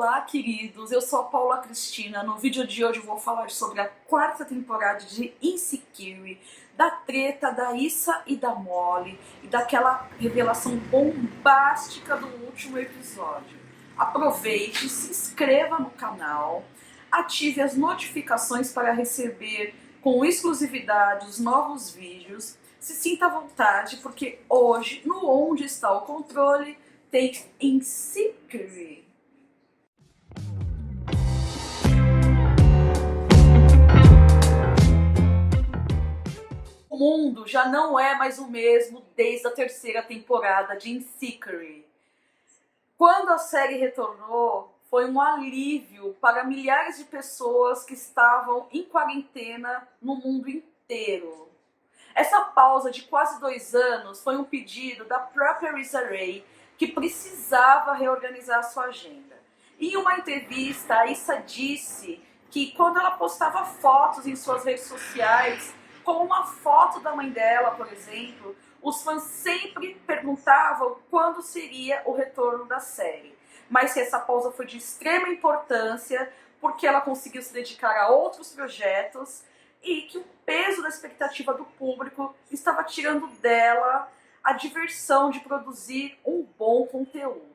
Olá, queridos! Eu sou a Paula Cristina. No vídeo de hoje eu vou falar sobre a quarta temporada de Insecure, da treta da Issa e da Molly e daquela revelação bombástica do último episódio. Aproveite, se inscreva no canal, ative as notificações para receber com exclusividade os novos vídeos. Se sinta à vontade, porque hoje, no Onde Está o Controle, tem Insecure. O mundo já não é mais o mesmo desde a terceira temporada de Insecure. Quando a série retornou, foi um alívio para milhares de pessoas que estavam em quarentena no mundo inteiro. Essa pausa de quase 2 anos foi um pedido da própria Issa Rae, que precisava reorganizar sua agenda. Em uma entrevista, a Issa disse que quando ela postava fotos em suas redes sociais, como uma foto da mãe dela, por exemplo, os fãs sempre perguntavam quando seria o retorno da série. Mas que essa pausa foi de extrema importância, porque ela conseguiu se dedicar a outros projetos e que o peso da expectativa do público estava tirando dela a diversão de produzir um bom conteúdo.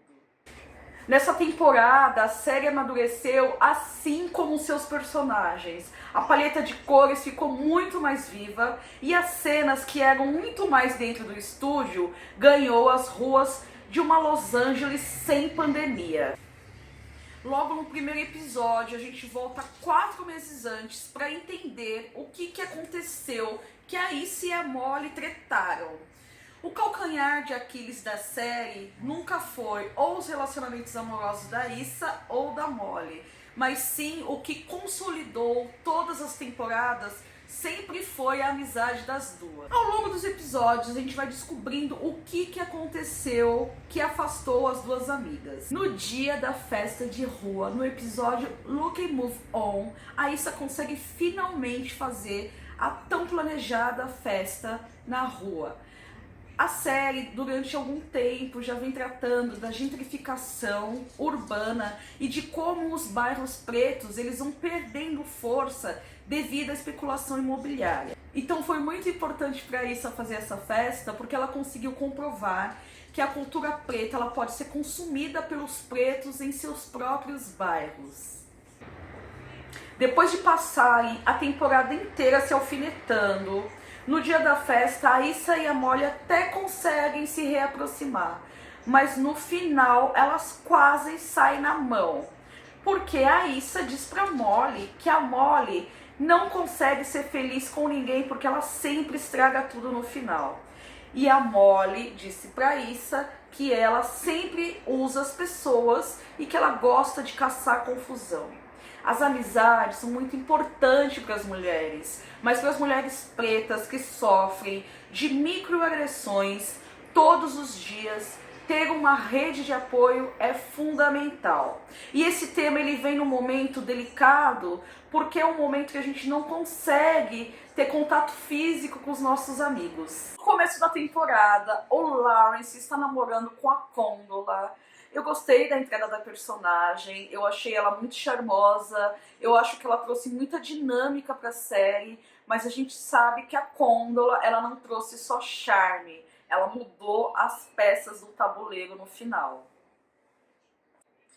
Nessa temporada, a série amadureceu assim como seus personagens. A paleta de cores ficou muito mais viva e as cenas que eram muito mais dentro do estúdio ganhou as ruas de uma Los Angeles sem pandemia. Logo no primeiro episódio, a gente volta 4 meses antes para entender o que aconteceu, que a Issa e a Molly tretaram. O calcanhar de Aquiles da série nunca foi ou os relacionamentos amorosos da Issa ou da Molly, mas sim o que consolidou todas as temporadas sempre foi a amizade das duas. Ao longo dos episódios a gente vai descobrindo o que aconteceu que afastou as duas amigas. No dia da festa de rua, no episódio Look and Move On, a Issa consegue finalmente fazer a tão planejada festa na rua. A série, durante algum tempo, já vem tratando da gentrificação urbana e de como os bairros pretos eles vão perdendo força devido à especulação imobiliária. Então foi muito importante para Issa fazer essa festa, porque ela conseguiu comprovar que a cultura preta ela pode ser consumida pelos pretos em seus próprios bairros. Depois de passarem a temporada inteira se alfinetando, no dia da festa, a Issa e a Molly até conseguem se reaproximar, mas no final elas quase saem na mão, porque a Issa diz pra Molly que a Molly não consegue ser feliz com ninguém porque ela sempre estraga tudo no final. E a Molly disse pra Issa que ela sempre usa as pessoas e que ela gosta de caçar confusão. As amizades são muito importantes para as mulheres, mas para as mulheres pretas que sofrem de microagressões todos os dias, ter uma rede de apoio é fundamental. E esse tema ele vem num momento delicado, porque é um momento que a gente não consegue ter contato físico com os nossos amigos. No começo da temporada, o Lawrence está namorando com a Condola. Eu gostei da entrada da personagem, eu achei ela muito charmosa, eu acho que ela trouxe muita dinâmica para a série, mas a gente sabe que a Condola ela não trouxe só charme, ela mudou as peças do tabuleiro no final.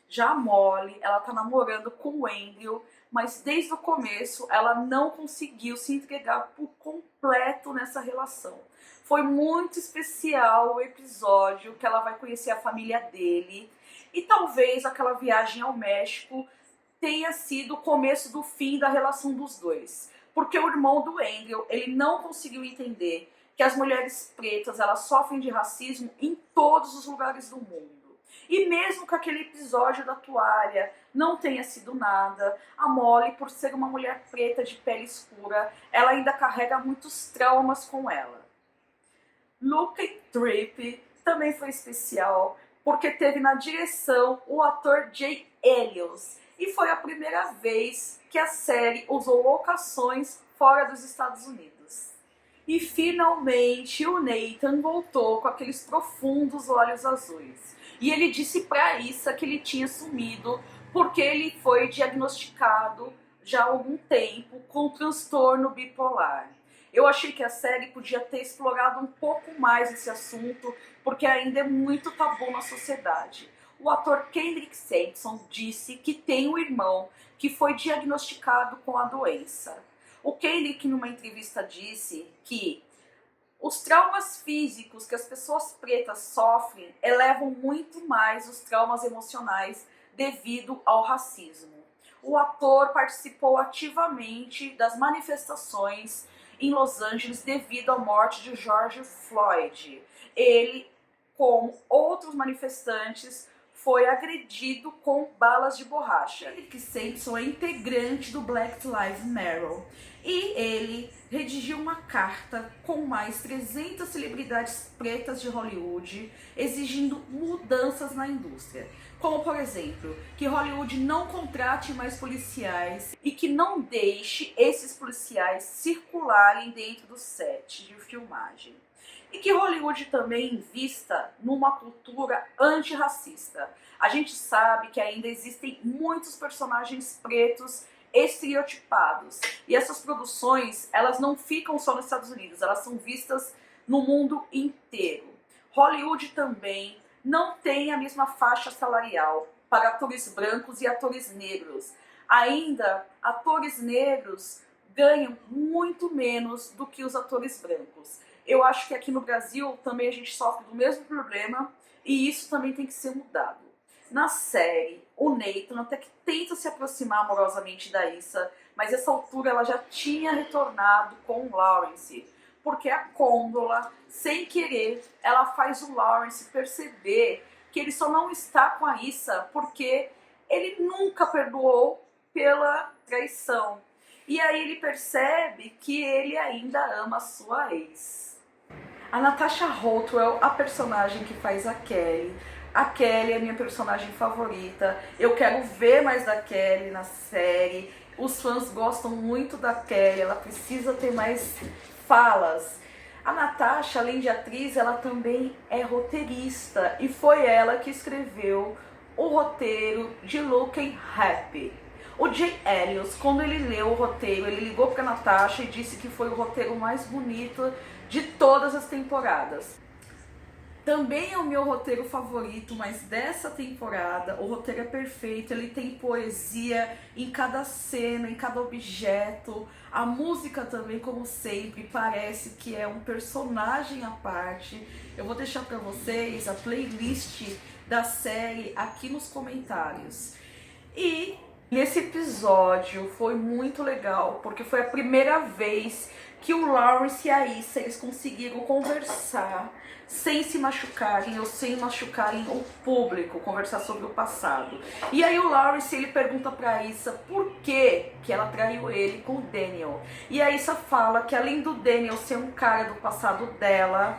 Já a Molly, ela tá namorando com o Andrew, mas desde o começo ela não conseguiu se entregar por completo nessa relação. Foi muito especial o episódio que ela vai conhecer a família dele e talvez aquela viagem ao México tenha sido o começo do fim da relação dos dois. Porque o irmão do Andrew, ele não conseguiu entender que as mulheres pretas elas sofrem de racismo em todos os lugares do mundo. E mesmo que aquele episódio da toalha não tenha sido nada, a Molly, por ser uma mulher preta de pele escura, ela ainda carrega muitos traumas com ela. Look and Trip também foi especial, porque teve na direção o ator Jay Ellis, e foi a primeira vez que a série usou locações fora dos Estados Unidos. E finalmente o Nathan voltou com aqueles profundos olhos azuis. E ele disse pra Issa que ele tinha sumido porque ele foi diagnosticado já há algum tempo com transtorno bipolar. Eu achei que a série podia ter explorado um pouco mais esse assunto, porque ainda é muito tabu na sociedade. O ator Kendrick Sampson disse que tem um irmão que foi diagnosticado com a doença. O Kendrick, numa entrevista, disse que os traumas físicos que as pessoas pretas sofrem elevam muito mais os traumas emocionais devido ao racismo. O ator participou ativamente das manifestações em Los Angeles devido à morte de George Floyd. Ele, como outros manifestantes, foi agredido com balas de borracha. Kendrick Sampson é integrante do Black Lives Matter e ele redigiu uma carta com mais 300 celebridades pretas de Hollywood exigindo mudanças na indústria. Como, por exemplo, que Hollywood não contrate mais policiais e que não deixe esses policiais circularem dentro do set de filmagem. E que Hollywood também invista numa cultura antirracista. A gente sabe que ainda existem muitos personagens pretos estereotipados. E essas produções, elas não ficam só nos Estados Unidos, elas são vistas no mundo inteiro. Hollywood também não tem a mesma faixa salarial para atores brancos e atores negros. Ainda, atores negros ganham muito menos do que os atores brancos. Eu acho que aqui no Brasil também a gente sofre do mesmo problema e isso também tem que ser mudado. Na série, o Nathan até que tenta se aproximar amorosamente da Issa, mas essa altura ela já tinha retornado com o Lawrence, porque a Condola, sem querer, ela faz o Lawrence perceber que ele só não está com a Issa porque ele nunca perdoou pela traição. E aí ele percebe que ele ainda ama a sua ex. A Natasha Rothwell, a personagem que faz a Kelly. A Kelly é minha personagem favorita. Eu quero ver mais da Kelly na série. Os fãs gostam muito da Kelly, ela precisa ter mais falas. A Natasha, além de atriz, ela também é roteirista. E foi ela que escreveu o roteiro de Looking Happy. O Jay Elliott, quando ele leu o roteiro, ele ligou para Natasha e disse que foi o roteiro mais bonito de todas as temporadas. Também é o meu roteiro favorito, mas dessa temporada o roteiro é perfeito, ele tem poesia em cada cena, em cada objeto. A música também, como sempre, parece que é um personagem à parte. Eu vou deixar para vocês a playlist da série aqui nos comentários. E nesse episódio foi muito legal, porque foi a primeira vez que o Lawrence e a Issa eles conseguiram conversar sem se machucarem ou sem machucarem o público, conversar sobre o passado. E aí o Lawrence ele pergunta pra Issa por que ela traiu ele com o Daniel. E a Issa fala que além do Daniel ser um cara do passado dela,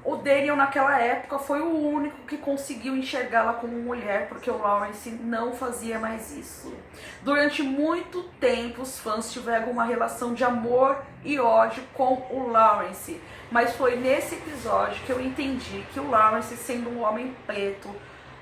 o Daniel naquela época foi o único que conseguiu enxergá-la como mulher, porque o Lawrence não fazia mais isso. Durante muito tempo os fãs tiveram uma relação de amor e ódio com o Lawrence, mas foi nesse episódio que eu entendi que o Lawrence, sendo um homem preto,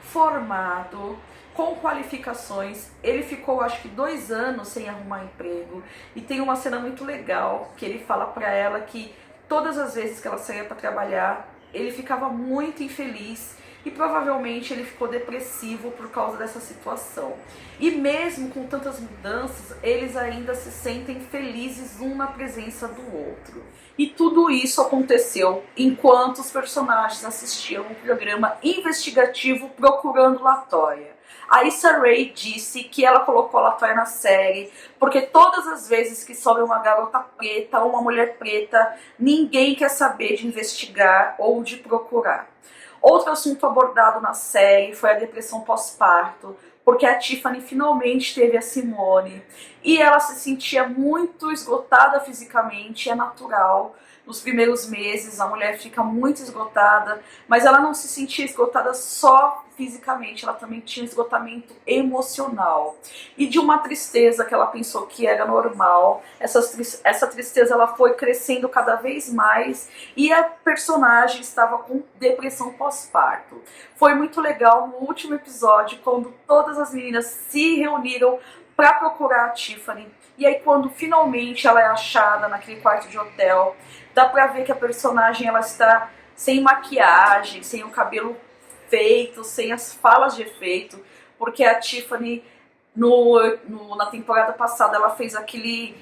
formado, com qualificações, ele ficou acho que 2 anos sem arrumar emprego, e tem uma cena muito legal que ele fala pra ela que todas as vezes que ela saía para trabalhar, ele ficava muito infeliz e provavelmente ele ficou depressivo por causa dessa situação. E mesmo com tantas mudanças, eles ainda se sentem felizes um na presença do outro. E tudo isso aconteceu enquanto os personagens assistiam um programa investigativo procurando LaToya. A Issa Rae disse que ela colocou a LaToya na série porque todas as vezes que sobe uma garota preta ou uma mulher preta, ninguém quer saber de investigar ou de procurar. Outro assunto abordado na série foi a depressão pós-parto, porque a Tiffany finalmente teve a Simone e ela se sentia muito esgotada fisicamente, é natural. Nos primeiros meses a mulher fica muito esgotada, mas ela não se sentia esgotada só fisicamente, ela também tinha um esgotamento emocional. E de uma tristeza que ela pensou que era normal, essa tristeza ela foi crescendo cada vez mais e a personagem estava com depressão pós-parto. Foi muito legal no último episódio, quando todas as meninas se reuniram para procurar a Tiffany. E aí quando finalmente ela é achada naquele quarto de hotel, dá pra ver que a personagem ela está sem maquiagem, sem o cabelo feito, sem as falas de efeito, porque a Tiffany na temporada passada ela fez aquele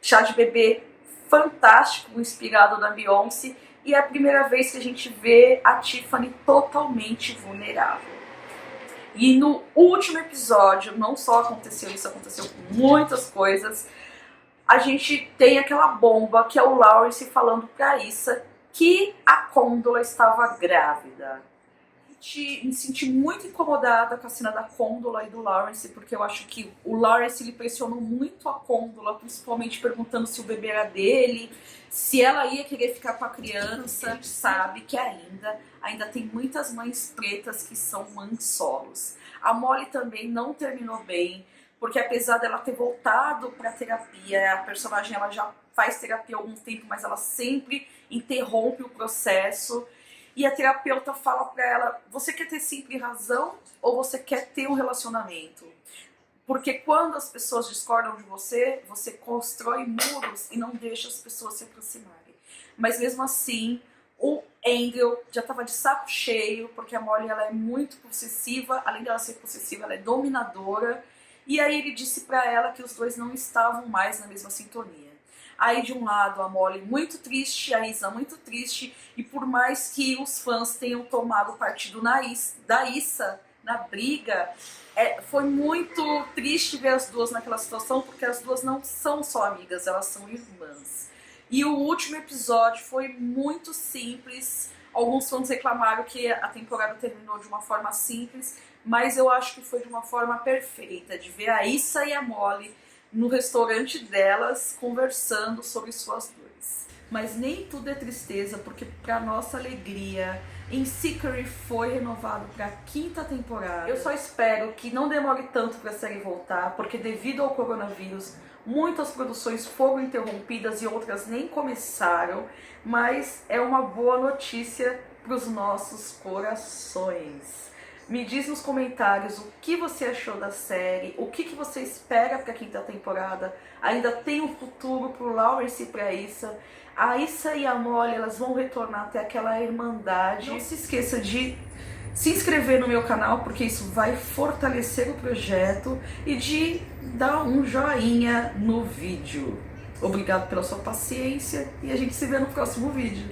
chá de bebê fantástico, inspirado na Beyoncé, e é a primeira vez que a gente vê a Tiffany totalmente vulnerável. E no último episódio, não só aconteceu isso, aconteceu com muitas coisas. A gente tem aquela bomba que é o Lawrence falando pra Issa que a Condola estava grávida. Me senti muito incomodada com a cena da Condola e do Lawrence, porque eu acho que o Lawrence ele pressionou muito a Condola, principalmente perguntando se o bebê era dele, se ela ia querer ficar com a criança. Sabe que ainda tem muitas mães pretas que são mães solos. A Molly também não terminou bem, porque apesar dela ter voltado para terapia, a personagem ela já faz terapia há algum tempo, mas ela sempre interrompe o processo. E a terapeuta fala pra ela, você quer ter sempre razão ou você quer ter um relacionamento? Porque quando as pessoas discordam de você, você constrói muros e não deixa as pessoas se aproximarem. Mas mesmo assim, o Andrew já estava de saco cheio, porque a Molly ela é muito possessiva, além dela ser possessiva, ela é dominadora. E aí ele disse pra ela que os dois não estavam mais na mesma sintonia. Aí de um lado a Molly muito triste, a Issa muito triste, e por mais que os fãs tenham tomado partido da Issa na briga, foi muito triste ver as duas naquela situação, porque as duas não são só amigas, elas são irmãs. E o último episódio foi muito simples, alguns fãs reclamaram que a temporada terminou de uma forma simples, mas eu acho que foi de uma forma perfeita, de ver a Issa e a Molly no restaurante delas, conversando sobre suas dores. Mas nem tudo é tristeza, porque para nossa alegria, Insecure foi renovado para a 5ª temporada. Eu só espero que não demore tanto para a série voltar, porque devido ao coronavírus, muitas produções foram interrompidas e outras nem começaram, mas é uma boa notícia para os nossos corações. Me diz nos comentários o que você achou da série, o que você espera para a 5ª temporada. Ainda tem um futuro para o Lawrence e para a Issa. A Issa e a Molly elas vão retornar até aquela irmandade. Não se esqueça de se inscrever no meu canal, porque isso vai fortalecer o projeto, e de dar um joinha no vídeo. Obrigado pela sua paciência e a gente se vê no próximo vídeo.